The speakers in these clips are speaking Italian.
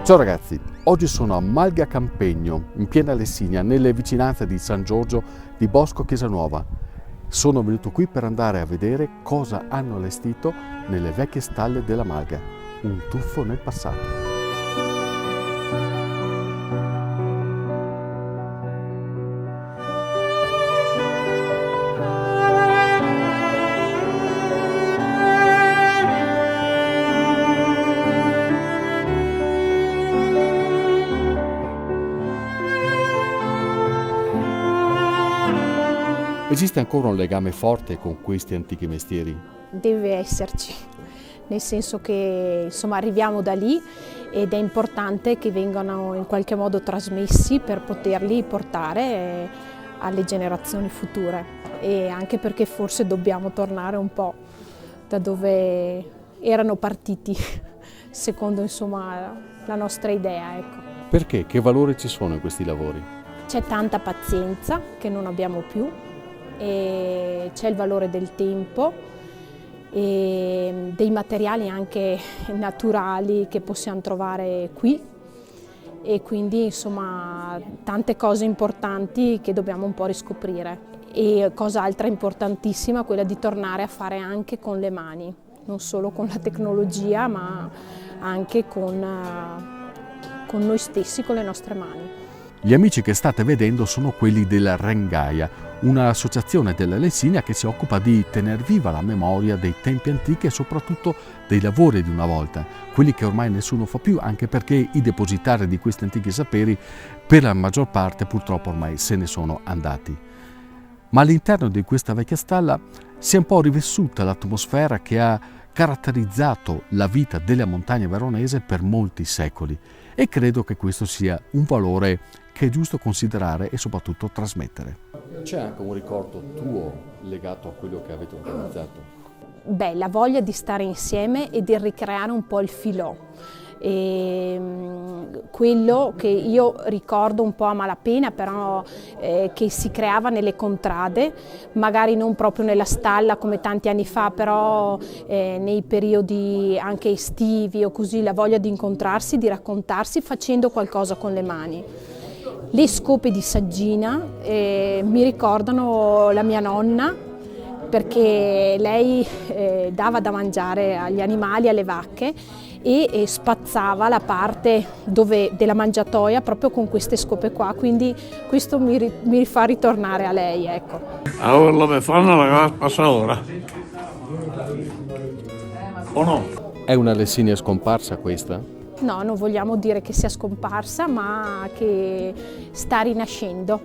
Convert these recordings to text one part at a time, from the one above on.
Ciao ragazzi, oggi sono a Malga Campegno, in piena Lessinia, nelle vicinanze di San Giorgio di Bosco Chiesanuova. Sono venuto qui per andare a vedere cosa hanno allestito nelle vecchie stalle della Malga, un tuffo nel passato. Esiste ancora un legame forte con questi antichi mestieri? Deve esserci, nel senso che insomma arriviamo da lì ed è importante che vengano in qualche modo trasmessi per poterli portare alle generazioni future, e anche perché forse dobbiamo tornare un po' da dove erano partiti, secondo insomma la nostra idea, ecco. Perché? Che valori ci sono in questi lavori? C'è tanta pazienza che non abbiamo più, e c'è il valore del tempo e dei materiali anche naturali che possiamo trovare qui, e quindi insomma tante cose importanti che dobbiamo un po' riscoprire. E cosa altra importantissima, quella di tornare a fare anche con le mani, non solo con la tecnologia ma anche con noi stessi, con le nostre mani. Gli amici che state vedendo sono quelli della Rengaia, un'associazione della Lessinia che si occupa di tener viva la memoria dei tempi antichi e soprattutto dei lavori di una volta, quelli che ormai nessuno fa più, anche perché i depositari di questi antichi saperi per la maggior parte purtroppo ormai se ne sono andati. Ma all'interno di questa vecchia stalla si è un po' rivissuta l'atmosfera che ha caratterizzato la vita della montagna veronese per molti secoli, e credo che questo sia un valore che è giusto considerare e soprattutto trasmettere. C'è anche un ricordo tuo legato a quello che avete organizzato? Beh, la voglia di stare insieme e di ricreare un po' il filò. Quello che io ricordo un po' a malapena, però che si creava nelle contrade, magari non proprio nella stalla come tanti anni fa, però nei periodi anche estivi o così, la voglia di incontrarsi, di raccontarsi facendo qualcosa con le mani. Le scope di saggina mi ricordano la mia nonna, perché lei dava da mangiare agli animali, alle vacche, e spazzava la parte della mangiatoia proprio con queste scope qua, quindi questo mi fa ritornare a lei, ecco. Allora la Befana la passa ora, o no? È una Lessinia scomparsa questa? No, non vogliamo dire che sia scomparsa, ma che sta rinascendo.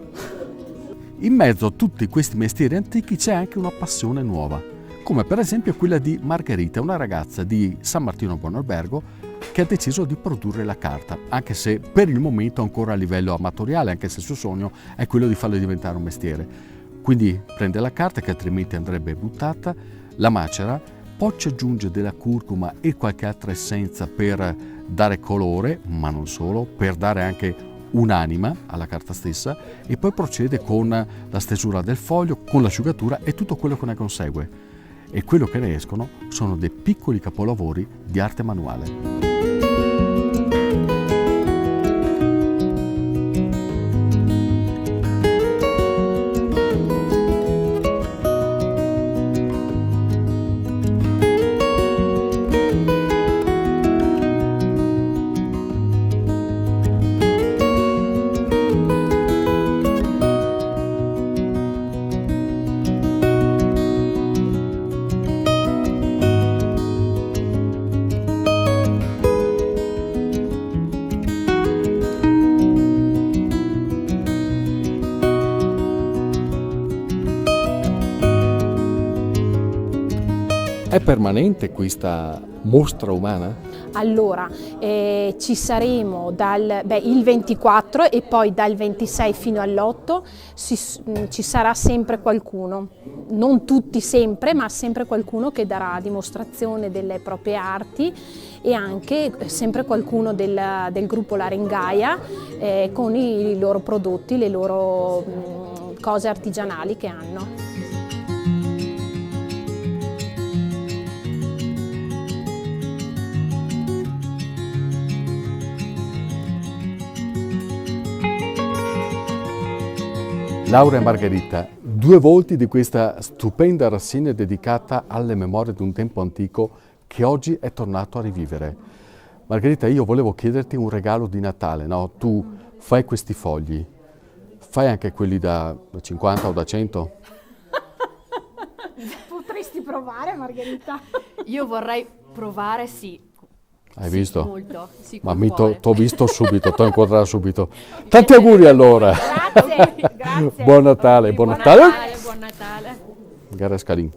In mezzo a tutti questi mestieri antichi c'è anche una passione nuova, come per esempio quella di Margherita, una ragazza di San Martino Buon Albergo che ha deciso di produrre la carta, anche se per il momento ancora a livello amatoriale, anche se il suo sogno è quello di farlo diventare un mestiere. Quindi prende la carta che altrimenti andrebbe buttata, la macera, poi ci aggiunge della curcuma e qualche altra essenza per dare colore, ma non solo, per dare anche un'anima alla carta stessa, e poi procede con la stesura del foglio, con l'asciugatura e tutto quello che ne consegue. E quello che ne escono sono dei piccoli capolavori di arte manuale. È permanente questa mostra umana? Allora, ci saremo il 24 e poi dal 26 fino all'8 ci sarà sempre qualcuno, non tutti sempre, ma sempre qualcuno che darà dimostrazione delle proprie arti, e anche sempre qualcuno del gruppo La Rengaia con i loro prodotti, le loro cose artigianali che hanno. Laura e Margherita, due volti di questa stupenda rassegna dedicata alle memorie di un tempo antico che oggi è tornato a rivivere. Margherita, io volevo chiederti un regalo di Natale, no? Tu fai questi fogli, fai anche quelli da 50 o da 100? Potresti provare, Margherita? Io vorrei provare, sì. Hai Sì, visto? molto, sì, Ma col cuore. t'ho visto subito, t'ho inquadrato subito. Tanti auguri allora! Grazie, grazie. Buon Natale, buon Buon Natale! Natale, buon Natale. Gara Scalin.